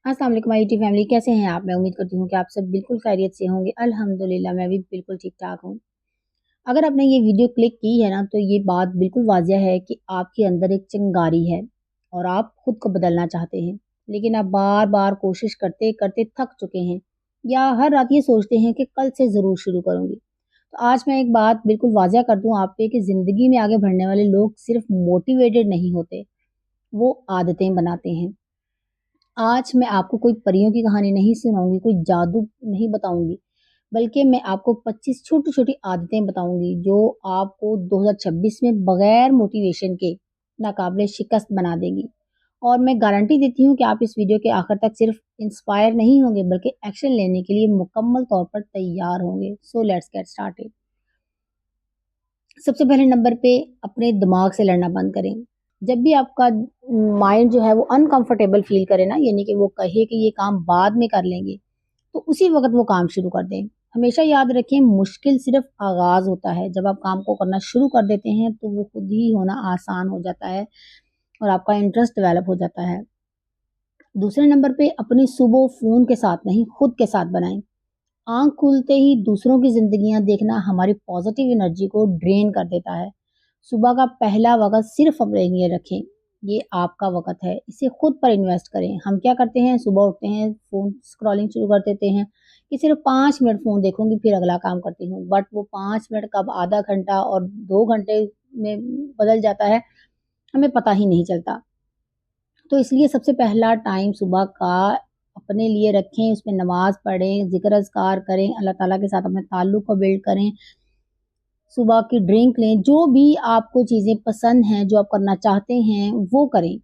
अस्सलाम वालेकुम my YouTube family, कैसे हैं आप? मैं उम्मीद करती हूँ कि आप सब बिल्कुल खैरियत से होंगे। अल्हम्दुलिल्लाह मैं भी बिल्कुल ठीक-ठाक हूँ। अगर आपने ये वीडियो क्लिक की है ना, तो ये बात बिल्कुल वाज़िह है कि आपके अंदर एक चिंगारी है और आप खुद को बदलना चाहते हैं। लेकिन आप बार-बार कोशिश करते-करते थक चुके हैं या हर रात ये सोचते हैं कि कल से ज़रूर शुरू करूँगी। तो आज मैं एक बात बिल्कुल वाज़िह कर दूँ आप पे कि ज़िंदगी में आगे बढ़ने वाले लोग सिर्फ़ मोटिवेटेड नहीं होते, वो आदतें बनाते हैं। आज मैं आपको कोई परियों की कहानी नहीं सुनाऊँगी, कोई जादू नहीं बताऊँगी, बल्कि मैं आपको 25 छोटी-छोटी आदतें बताऊँगी, जो आपको 2026 में बगैर मोटिवेशन के नाकाबिले शिकस्त बना देंगी। और मैं गारंटी देती हूँ कि आप इस वीडियो के आखिर तक सिर्फ इंस्पायर नहीं होंगे, बल्कि एक्शन लेने के लिए मुकम्मल तौर पर तैयार होंगे। So let's get started. सबसे पहले नंबर पे अपने दिमाग से लड़ना बंद करें। जब भी आपका माइंड जो है वो अनकंफर्टेबल फील करे ना, यानी कि वो कहे कि ये काम बाद में कर लेंगे, तो उसी वक़्त वो काम शुरू कर दें। हमेशा याद रखें, मुश्किल सिर्फ़ आगाज़ होता है। जब आप काम को करना शुरू कर देते हैं तो वो खुद ही होना आसान हो जाता है और आपका इंटरेस्ट डेवलप हो जाता है। दूसरे नंबर पे अपनी सुबह फ़ोन के साथ नहीं, खुद के साथ बनाएँ। आँख खुलते ही दूसरों की ज़िंदगियाँ देखना हमारी पॉज़िटिव एनर्जी को ड्रेन कर देता है। सुबह का पहला वक़्त सिर्फ़ अपने लिए रखें। ये आपका वक़्त है, इसे खुद पर इन्वेस्ट करें। हम क्या करते हैं, सुबह उठते हैं, फ़ोन स्क्रॉलिंग शुरू कर देते हैं कि सिर्फ़ 5 मिनट फ़ोन देखूँगी फिर अगला काम करती हूँ। बट वो 5 मिनट कब आधा घंटा और 2 घंटे में बदल जाता है, हमें पता ही नहीं चलता। तो इसलिए सबसे पहला टाइम सुबह का अपने लिए रखें, उसमें नमाज़ पढ़ें, ज़िक्र-अज़कार करें, अल्लाह ताला के साथ अपने ताल्लुक़ को बिल्ड करें, सुबह की ड्रिंक लें, जो भी आपको चीज़ें पसंद हैं, जो आप करना चाहते हैं, वो करें।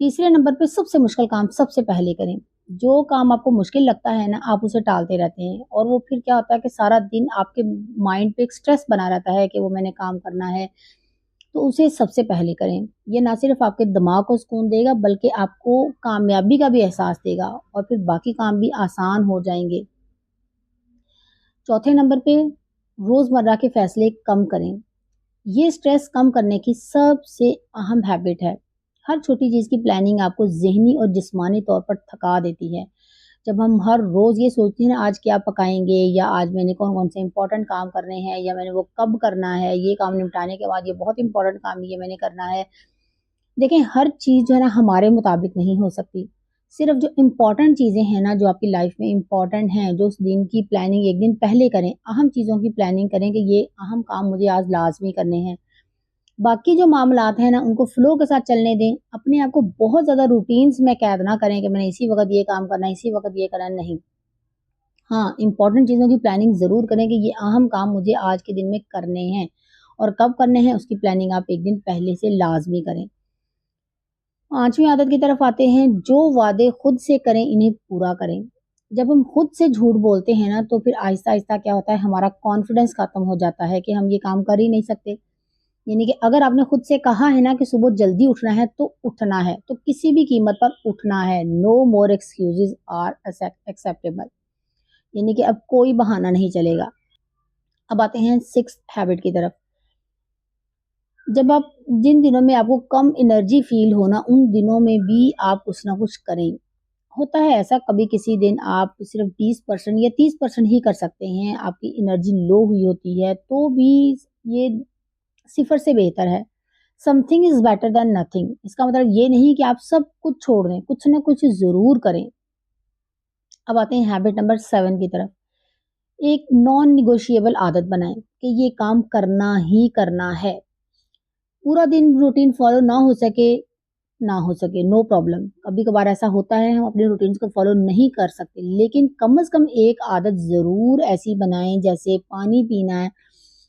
तीसरे नंबर पे सबसे मुश्किल काम सबसे पहले करें। जो काम आपको मुश्किल लगता है ना, आप उसे टालते रहते हैं और वो फिर क्या होता है कि सारा दिन आपके माइंड पे एक स्ट्रेस बना रहता है कि वो मैंने काम करना है, तो उसे सबसे पहले करें। ये ना सिर्फ़ आपके दिमाग को सुकून देगा, बल्कि आपको कामयाबी का भी एहसास देगा और फिर बाकी काम भी आसान हो जाएँगे। चौथे नंबर पे रोज़मर्रा के फ़ैसले कम करें। ये स्ट्रेस कम करने की सबसे अहम हैबिट है। हर छोटी चीज़ की प्लानिंग आपको ज़हनी और जिस्मानी तौर पर थका देती है। जब हम हर रोज़ ये सोचते हैं ना, आज क्या पकाएँगे या आज मैंने कौन-कौन से इम्पोर्टेंट काम करने हैं या मैंने वो कब करना है, ये काम निपटाने के बाद ये बहुत इम्पोर्टेंट काम ये मैंने करना है। देखें, हर चीज़ जो है ना हमारे मुताबिक नहीं हो सकती। सिर्फ़ जो इम्पोर्टेंट चीज़ें हैं ना, जो आपकी लाइफ़ में इम्पोर्टेंट हैं, जो उस दिन की प्लानिंग 1 दिन पहले करें, अहम चीज़ों की प्लानिंग करें कि ये अहम काम मुझे आज लाज़मी करने हैं। बाकी जो मामलात हैं ना, उनको फ़्लो के साथ चलने दें। अपने आप को बहुत ज़्यादा रूटीन्स में कैद ना करें कि मैंने इसी वक़्त ये काम करना है, इसी वक़्त ये करना है, नहीं। हाँ, इम्पोर्टेंट चीज़ों की प्लानिंग ज़रूर करें कि ये अहम काम मुझे आज के दिन में करने हैं और कब करने हैं, उसकी प्लानिंग आप 1 दिन पहले से लाज़मी करें। 5वीं आदत की तरफ आते हैं, जो वादे खुद से करें, इन्हें पूरा करें। जब हम खुद से झूठ बोलते हैं ना, तो फिर आहिस्ता-आहिस्ता क्या होता है, हमारा कॉन्फिडेंस खत्म हो जाता है कि हम ये काम कर ही नहीं सकते। यानी कि अगर आपने खुद से कहा है ना कि सुबह जल्दी उठना है, तो उठना है, तो किसी भी कीमत पर उठना है। No more excuses are acceptable. यानी कि अब कोई बहाना नहीं चलेगा। अब आते हैं 6th हैबिट की तरफ। जब आप जिन दिनों में आपको कम एनर्जी फ़ील हो ना, उन दिनों में भी आप कुछ ना कुछ करें। होता है ऐसा, कभी किसी दिन आप सिर्फ 20% या 30% ही कर सकते हैं, आपकी एनर्जी लो हुई होती है, तो भी ये सिफर से बेहतर है। Something is better than nothing. इसका मतलब ये नहीं कि आप सब कुछ छोड़ दें, कुछ ना कुछ जरूर करें। अब आते हैं हैबिट नंबर 7 की तरफ। एक नॉन निगोशिएबल आदत बनाएं कि ये काम करना ही करना है। पूरा दिन रूटीन फॉलो ना हो सके नो प्रॉब्लम। कभी कभार ऐसा होता है, हम अपने रूटीन्स को फॉलो नहीं कर सकते, लेकिन कम से कम एक आदत ज़रूर ऐसी बनाएं, जैसे पानी पीना है।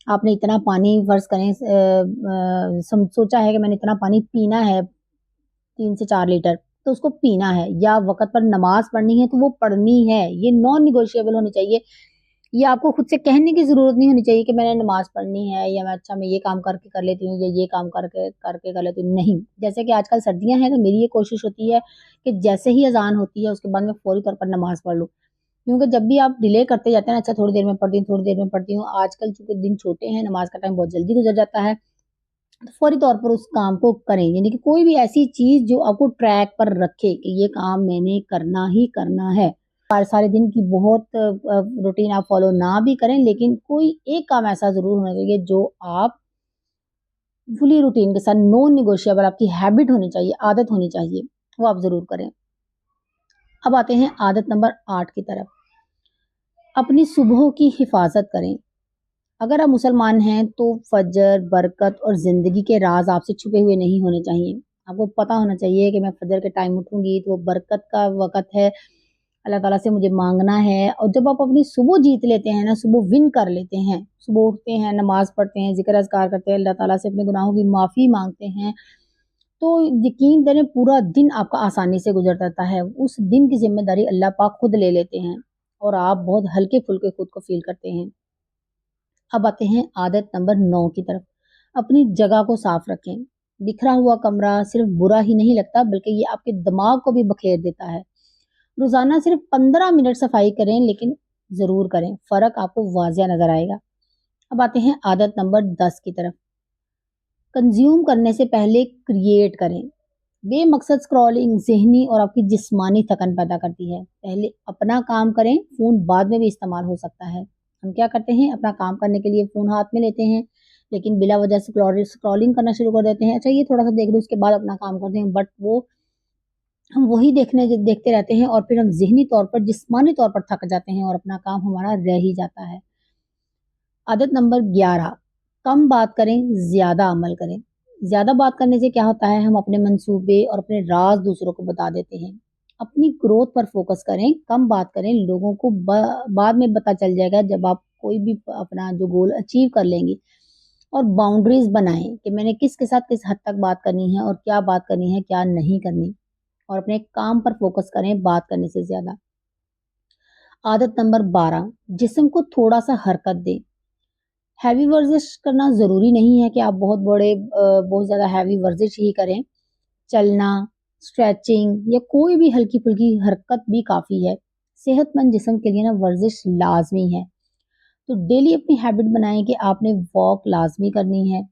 आपने इतना पानी फर्ज़ करें, सोचा है कि मैंने इतना पानी पीना है, 3 से 4 लीटर, तो उसको पीना है। या वक़्त पर नमाज़ पढ़नी है, तो वो पढ़नी है। ये नॉन नेगोशिएबल होनी चाहिए। ये आपको खुद से कहने की ज़रूरत नहीं होनी चाहिए कि मैंने नमाज़ पढ़नी है या मैं ये काम करके कर लेती हूँ या ये काम करके करके कर लेती हूँ, नहीं। जैसे कि आजकल सर्दियाँ हैं, तो मेरी ये कोशिश होती है कि जैसे ही अज़ान होती है, उसके बाद मैं फ़ौरी तौर पर नमाज़ पढ़ लूँ। क्योंकि जब भी आप डिले करते जाते हैं ना, अच्छा थोड़ी देर में पढ़ती हूँ, थोड़ी देर में पढ़ती हूँ, आजकल चूँकि दिन छोटे हैं, नमाज़ का टाइम बहुत जल्दी गुज़र जाता है। तो फौरी तौर पर उस काम को करें, यानी कि कोई भी ऐसी चीज़ जो आपको ट्रैक पर रखे कि ये काम मैंने करना ही करना है। सारे दिन की बहुत रूटीन आप फॉलो ना भी करें, लेकिन कोई एक काम ऐसा ज़रूर होना चाहिए जो आप फुली रूटीन के साथ नॉन नेगोशिएबल आपकी हैबिट होनी चाहिए, आदत होनी चाहिए, वो आप ज़रूर करें। अब आते हैं आदत नंबर 8 की तरफ। अपनी सुबह की हिफाजत करें। अगर आप मुसलमान हैं तो फजर, बरकत और ज़िंदगी के राज आपसे छुपे हुए नहीं होने चाहिए। आपको पता होना चाहिए कि मैं फजर के टाइम उठूँगी तो वो बरकत का वक़्त है, अल्लाह ताला से मुझे माँगना है। और जब आप अपनी सुबह जीत लेते हैं ना, सुबह विन कर लेते हैं, सुबह उठते हैं, नमाज़ पढ़ते हैं, ज़िक्र अज़कार करते हैं, अल्लाह ताला से अपने गुनाहों की माफ़ी माँगते हैं, तो यकीन करें पूरा दिन आपका आसानी से गुज़र जाता है। उस दिन की ज़िम्मेदारी अल्लाह पाक खुद ले लेते हैं और आप बहुत हल्के-फुल्के खुद को फ़ील करते हैं। अब आते हैं आदत नंबर 9 की तरफ। अपनी जगह को साफ रखें। बिखरा हुआ कमरा सिर्फ बुरा ही नहीं लगता, बल्कि ये आपके दिमाग को भी बखेर देता है। रोजाना सिर्फ 15 मिनट सफाई करें, लेकिन जरूर करें, फर्क आपको वाजिया नजर आएगा। अब आते हैं आदत नंबर 10 की तरफ। कंज्यूम करने से पहले क्रिएट करें। बेमकसद स्क्रॉलिंग ज़हनी और आपकी जिस्मानी थकन पैदा करती है। पहले अपना काम करें, फ़ोन बाद में भी इस्तेमाल हो सकता है। हम क्या करते हैं, अपना काम करने के लिए फ़ोन हाथ में लेते हैं, लेकिन बिला वजह से स्क्रॉलिंग करना शुरू कर देते हैं। अच्छा ये थोड़ा-सा देख लो, उसके बाद अपना काम करते हैं, बट वो हम वही देखते रहते हैं और फिर हम ज़हनी तौर पर, जिस्मानी तौर पर थक जाते हैं और अपना काम हमारा रह ही जाता है। आदत नंबर 11, कम बात करें, ज़्यादा अमल करें। ज़्यादा बात करने से क्या होता है, हम अपने मंसूबे और अपने राज दूसरों को बता देते हैं। अपनी ग्रोथ पर फोकस करें, कम बात करें, लोगों को बाद में पता चल जाएगा जब आप कोई भी अपना जो गोल अचीव कर लेंगे। और बाउंड्रीज बनाएं कि मैंने किसके साथ किस हद तक बात करनी है और क्या बात करनी है, क्या नहीं करनी। और अपने काम पर फोकस करें बात करने से ज़्यादा। आदत नंबर 12, जिस्म को थोड़ा सा हरकत दें। हैवी वर्जिश करना ज़रूरी नहीं है कि आप बहुत ज़्यादा हैवी वर्जिश ही करें। चलना, स्ट्रेचिंग या कोई भी हल्की-फुल्की हरकत भी काफ़ी है। सेहतमंद जिस्म के लिए ना वर्जिश लाज़मी है। तो डेली अपनी हैबिट बनाएं कि आपने वॉक लाज़मी करनी है।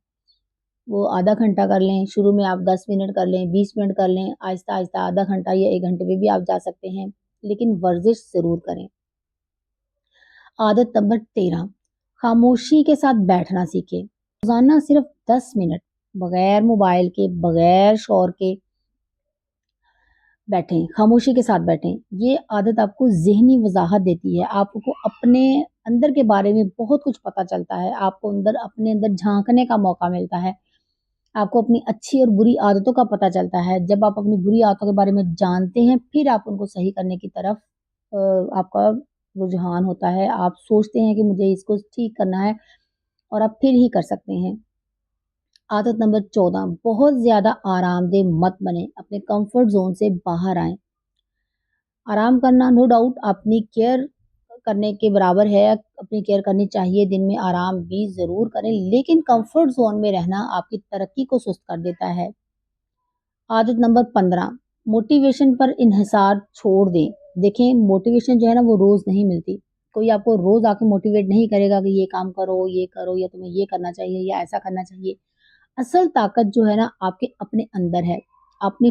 वो आधा घंटा कर लें, शुरू में आप 10 मिनट कर लें, 20 मिनट कर लें, आहिस्ता-आहिस्ता आधा घंटा या 1 घंटे में भी आप जा सकते हैं, लेकिन वर्जिश ज़रूर करें। आदत नंबर 13, खामोशी के साथ बैठना सीखें। रोजाना सिर्फ 10 मिनट बगैर मोबाइल के, बगैर शोर के बैठें, खामोशी के साथ बैठें। ये आदत आपको ज़हनी वज़ाहत देती है, आपको अपने अंदर के बारे में बहुत कुछ पता चलता है, आपको अपने अंदर झाँकने का मौका मिलता है, आपको अपनी अच्छी और बुरी आदतों का पता चलता है। जब आप अपनी बुरी आदतों के बारे में जानते हैं, फिर आप उनको सही करने की तरफ आपका रुझान होता है। आप सोचते हैं कि मुझे इसको ठीक करना है और आप फिर ही कर सकते हैं। आदत नंबर 14, बहुत ज़्यादा आरामदेह मत बने, अपने कंफर्ट ज़ोन से बाहर आएँ। आराम करना नो डाउट अपनी केयर करने के बराबर है, अपनी केयर करनी चाहिए, दिन में आराम भी ज़रूर करें, लेकिन कंफर्ट ज़ोन में रहना आपकी तरक्की को सुस्त कर देता है। आदत नंबर 15, मोटिवेशन पर इन्हिसार छोड़ दें। देखें, मोटिवेशन जो है ना वो रोज़ नहीं मिलती। कोई आपको रोज़ आके मोटिवेट नहीं करेगा कि ये काम करो, ये करो, या तुम्हें ये करना चाहिए या ऐसा करना चाहिए। असल ताकत जो है ना आपके अपने अंदर है। आपकी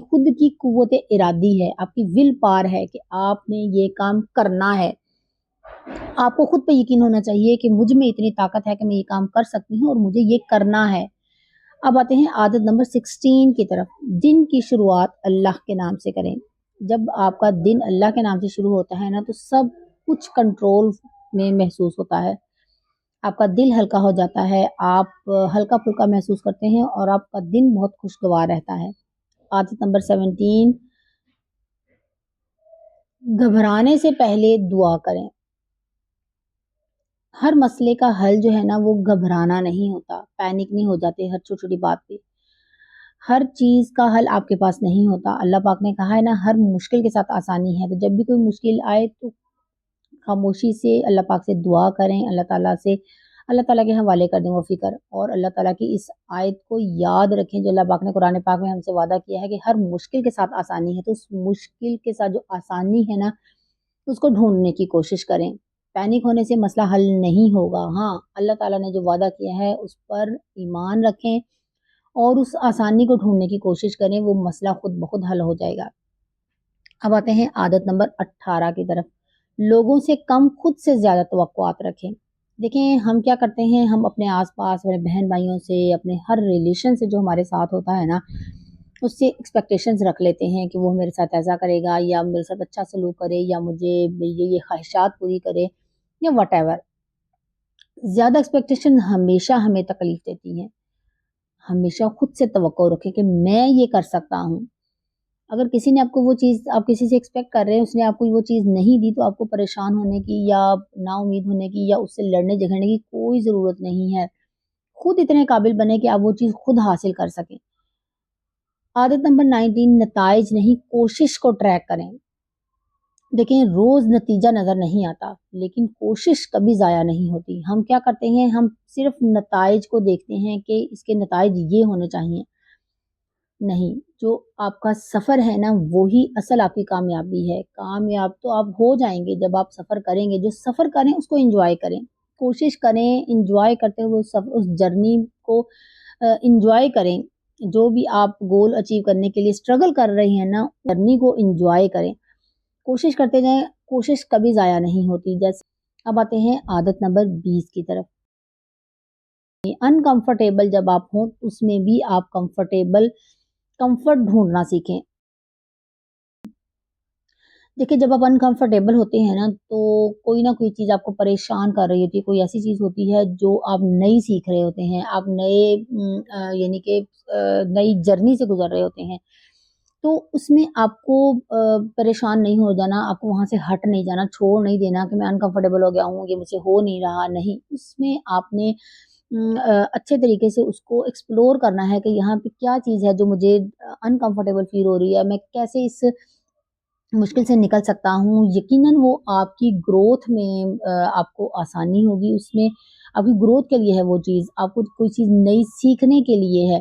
खुद की कुव्वत इरादी है, आपकी विल पावर है कि आपने ये काम करना है। आपको खुद पे यकीन होना चाहिए कि मुझ में इतनी ताकत है कि मैं ये काम कर सकती हूँ और मुझे ये करना है। अब आते हैं आदत नंबर 16 की तरफ। दिन की शुरुआत अल्लाह के नाम से करें। जब आपका दिन अल्लाह के नाम से शुरू होता है ना, तो सब कुछ कंट्रोल में महसूस होता है। आपका दिल हल्का हो जाता है, आप हल्का-फुल्का महसूस करते हैं और आपका दिन बहुत खुशगवार रहता है। आदत नंबर 17, घबराने से पहले दुआ करें। हर मसले का हल जो है ना वो घबराना नहीं होता, पैनिक नहीं हो जाते हर छोटी-छोटी बात पे। हर चीज़ का हल आपके पास नहीं होता। अल्लाह पाक ने कहा है ना, हर मुश्किल के साथ आसानी है। तो जब भी कोई मुश्किल आए तो खामोशी से अल्लाह पाक से दुआ करें, अल्लाह ताला के हवाले कर दें वो फ़िक्र, और अल्लाह ताला की इस आयत को याद रखें जो अल्लाह पाक ने कुरान पाक में हमसे वादा किया है कि हर मुश्किल के साथ आसानी है। तो उस मुश्किल के साथ जो आसानी है ना, उसको ढूँढने की कोशिश करें। پینک ہونے سے مسئلہ حل نہیں ہوگا. ہاں، اللہ تعالیٰ نے جو وعدہ کیا ہے اس پر ایمان رکھیں اور اس آسانی کو ڈھونڈنے کی کوشش کریں، وہ مسئلہ خود بخود حل ہو جائے گا. اب آتے ہیں عادت نمبر 18 کی طرف. لوگوں سے کم، خود سے زیادہ توقعات رکھیں. دیکھیں ہم کیا کرتے ہیں، ہم اپنے آس پاس اپنے بہن بھائیوں سے، اپنے ہر ریلیشن سے جو ہمارے ساتھ ہوتا ہے نا، اس سے ایکسپیکٹیشنز رکھ لیتے ہیں کہ وہ میرے ساتھ ایسا کرے گا، یا میرے ساتھ اچھا سلوک کرے، یا مجھے یہ خواہشات پوری کرے، یا وٹ ایور. زیادہ ایکسپیکٹیشن ہمیشہ ہمیں تکلیف دیتی ہیں. ہمیشہ خود سے توقع رکھیں کہ میں یہ کر سکتا ہوں. اگر کسی نے آپ کو وہ چیز، آپ کسی سے ایکسپیکٹ کر رہے ہیں، اس نے آپ کو وہ چیز نہیں دی، تو آپ کو پریشان ہونے کی یا نا امید ہونے کی یا اس سے لڑنے جھگڑنے کی کوئی ضرورت نہیں ہے. خود اتنے قابل بنے کہ آپ وہ چیز خود حاصل کر سکیں. عادت نمبر 19، نتائج نہیں، کوشش کو ٹریک کریں. دیکھیں روز نتیجہ نظر نہیں آتا، لیکن کوشش کبھی ضائع نہیں ہوتی. ہم کیا کرتے ہیں، ہم صرف نتائج کو دیکھتے ہیں کہ اس کے نتائج یہ ہونے چاہیے. نہیں، جو آپ کا سفر ہے نا، وہی اصل آپ کی کامیابی ہے. کامیاب تو آپ ہو جائیں گے جب آپ سفر کریں گے. جو سفر کریں اس کو انجوائے کریں، کوشش کریں انجوائے کرتے ہوئے اس جرنی کو انجوائے کریں. جو بھی آپ گول اچیو کرنے کے لیے اسٹرگل کر رہے ہیں نا، جرنی کو انجوائے کریں، کوشش کرتے جائیں. کوشش کبھی ضائع نہیں ہوتی. جیسے اب آتے ہیں عادت نمبر 20 کی طرف. انکمفرٹیبل جب آپ ہوں، اس میں بھی آپ کمفرٹ ڈھونڈنا سیکھیں. دیکھیں جب آپ انکمفرٹیبل ہوتے ہیں نا، تو کوئی نہ کوئی چیز آپ کو پریشان کر رہی ہوتی ہے. کوئی ایسی چیز ہوتی ہے جو آپ نئی سیکھ رہے ہوتے ہیں، آپ یعنی کہ نئی جرنی سے گزر رہے ہوتے ہیں. تو اس میں آپ کو پریشان نہیں ہو جانا، آپ کو وہاں سے ہٹ نہیں جانا، چھوڑ نہیں دینا کہ میں انکمفرٹیبل ہو گیا ہوں، یہ مجھ سے ہو نہیں رہا. نہیں، اس میں آپ نے اچھے طریقے سے اس کو ایکسپلور کرنا ہے کہ یہاں پہ کیا چیز ہے جو مجھے انکمفرٹیبل فیل ہو رہی ہے، میں کیسے اس مشکل سے نکل سکتا ہوں. یقیناً وہ آپ کی گروتھ میں آپ کو آسانی ہوگی. اس میں آپ کی گروتھ کے لیے ہے وہ چیز، آپ کو کوئی چیز نئی سیکھنے کے لیے ہے،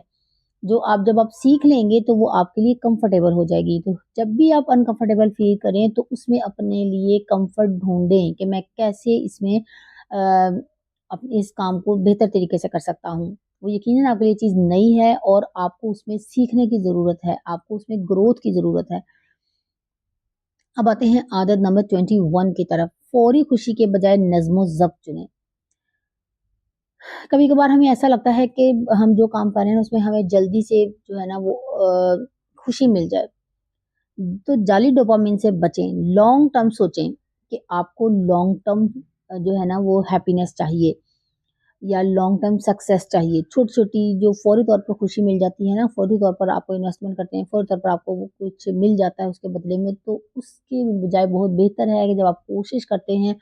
جو آپ جب آپ سیکھ لیں گے تو وہ آپ کے لیے کمفرٹیبل ہو جائے گی. تو جب بھی آپ انکمفرٹیبل فیل کریں تو اس میں اپنے لیے کمفرٹ ڈھونڈیں کہ میں کیسے اس میں اپنے اس کام کو بہتر طریقے سے کر سکتا ہوں. وہ یقیناً آپ کے لیے چیز نئی ہے اور آپ کو اس میں سیکھنے کی ضرورت ہے، آپ کو اس میں گروتھ کی ضرورت ہے. اب آتے ہیں عادت نمبر 21 کی طرف. فوری خوشی کے بجائے نظم و ضبط چنیں. کبھی کبھار ہمیں ایسا لگتا ہے کہ ہم جو کام کر رہے ہیں اس میں ہمیں جلدی سے جو ہے نا وہ خوشی مل جائے. تو جعلی ڈوپامین سے بچیں. لانگ ٹرم سوچیں کہ آپ کو لانگ ٹرم جو ہے نا وہ ہیپینس چاہیے یا لانگ ٹرم سکسیس چاہیے. چھوٹی چھوٹی جو فوری طور پر خوشی مل جاتی ہے نا، فوری طور پر آپ کو انویسٹمنٹ کرتے ہیں، فوری طور پر آپ کو وہ کچھ مل جاتا ہے اس کے بدلے میں، تو اس کے بجائے بہت بہتر ہے کہ جب آپ کوشش کرتے ہیں،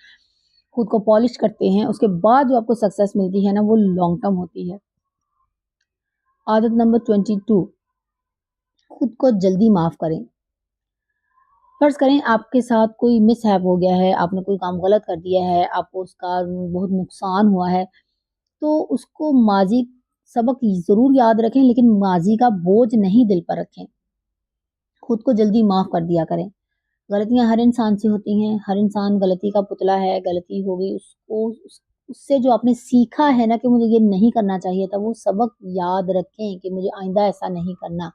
خود کو پالش کرتے ہیں، اس کے بعد جو آپ کو سکسیس ملتی ہے نا، وہ لانگ ٹرم ہوتی ہے. عادت نمبر 22، خود کو جلدی معاف کریں. فرض کریں آپ کے ساتھ کوئی مس ہیپ ہو گیا ہے، آپ نے کوئی کام غلط کر دیا ہے، آپ کو اس کا بہت نقصان ہوا ہے، تو اس کو ماضی سبق ضرور یاد رکھیں، لیکن ماضی کا بوجھ نہیں دل پر رکھیں. خود کو جلدی معاف کر دیا کریں. غلطیاں ہر انسان سے ہوتی ہیں، ہر انسان غلطی کا پتلا ہے. غلطی ہوگی، اس سے جو آپ نے سیکھا ہے نا کہ مجھے یہ نہیں کرنا چاہیے تھا، وہ سبق یاد رکھیں کہ مجھے آئندہ ایسا نہیں کرنا.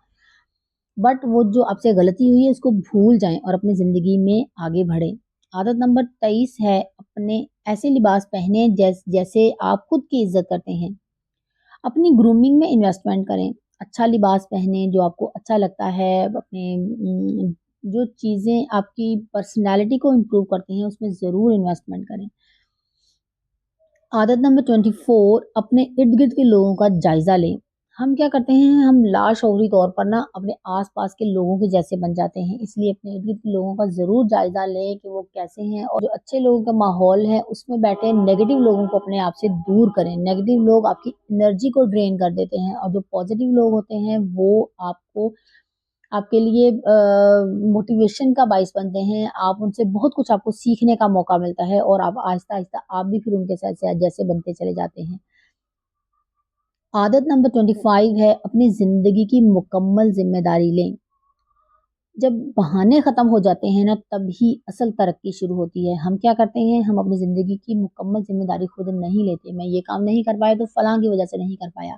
بٹ وہ جو آپ سے غلطی ہوئی ہے اس کو بھول جائیں اور اپنی زندگی میں آگے بڑھیں. عادت نمبر 23 ہے، اپنے ایسے لباس پہنیں جیسے آپ خود کی عزت کرتے ہیں. اپنی گرومنگ میں انویسٹمنٹ کریں. اچھا لباس پہنیں جو آپ کو اچھا لگتا ہے. اپنے جو چیزیں آپ کی پرسنالٹی کو امپروو کرتی ہیں اس میں ضرور انویسٹمنٹ کریں. عادت نمبر 24، اپنے ارد گرد کے لوگوں کا جائزہ لیں. ہم کیا کرتے ہیں، ہم لاشعوری طور پر نا اپنے آس پاس کے لوگوں کے جیسے بن جاتے ہیں. اس لیے اپنے ارد گرد کے لوگوں کا ضرور جائزہ لیں کہ وہ کیسے ہیں، اور جو اچھے لوگوں کا ماحول ہے اس میں بیٹھے. نیگیٹو لوگوں کو اپنے آپ سے دور کریں. نیگیٹو لوگ آپ کی انرجی کو ڈرین کر دیتے ہیں، اور جو پازیٹیو لوگ ہوتے ہیں وہ آپ کے لیے موٹیویشن کا باعث بنتے ہیں. آپ ان سے بہت کچھ آپ کو سیکھنے کا موقع ملتا ہے، اور آپ آہستہ آہستہ آپ بھی پھر ان کے ساتھ جیسے بنتے چلے جاتے ہیں. عادت نمبر 25 ہے، اپنی زندگی کی مکمل ذمہ داری لیں. جب بہانے ختم ہو جاتے ہیں نا تب ہی اصل ترقی شروع ہوتی ہے. ہم کیا کرتے ہیں، ہم اپنی زندگی کی مکمل ذمہ داری خود نہیں لیتے. میں یہ کام نہیں کر پایا تو فلاں کی وجہ سے نہیں کر پایا،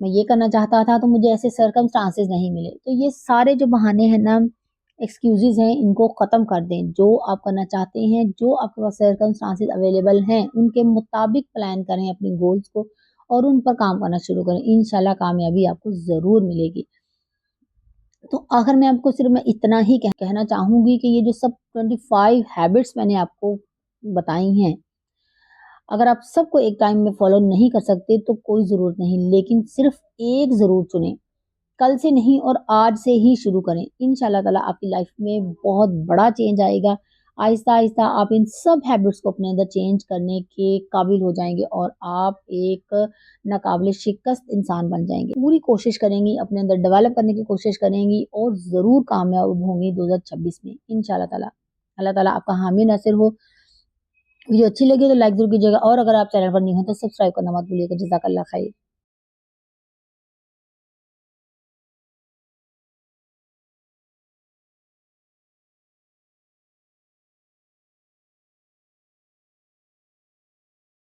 میں یہ کرنا چاہتا تھا تو مجھے ایسے سرکمسٹانسز نہیں ملے. تو یہ سارے جو بہانے ہیں نا، ایکسکیوزز ہیں، ان کو ختم کر دیں. جو آپ کرنا چاہتے ہیں، جو آپ کے پاس سرکمسٹانسز اویلیبل ہیں، ان کے مطابق پلان کریں اپنی گولز کو اور ان پر کام کرنا شروع کریں. انشاءاللہ کامیابی آپ کو ضرور ملے گی. تو آخر میں آپ کو صرف میں اتنا ہی کہنا چاہوں گی کہ یہ جو سب 25 ہیبٹس میں نے آپ کو بتائی ہیں، اگر آپ سب کو ایک ٹائم میں فالو نہیں کر سکتے تو کوئی ضرورت نہیں، لیکن صرف ایک ضرور چنیں. کل سے نہیں اور آج سے ہی شروع کریں. انشاءاللہ تعالیٰ آپ کی لائف میں بہت بڑا چینج آئے گا. آہستہ آہستہ آپ ان سب ہیبٹس کو اپنے اندر چینج کرنے کے قابل ہو جائیں گے اور آپ ایک ناقابل شکست انسان بن جائیں گے. پوری کوشش کریں گی، اپنے اندر ڈیولپ کرنے کی کوشش کریں گی اور ضرور کامیاب ہوں گی 2026 میں انشاءاللہ تعالیٰ. اللہ تعالیٰ آپ کا حامی ناصر ہو. ویڈیو اچھی لگی تو لائک ضرور کیجیے گا اور اگر آپ چینل پر نہیں ہو تو سبسکرائب کرنا مت بھولیے گا. جزاک اللہ خیر.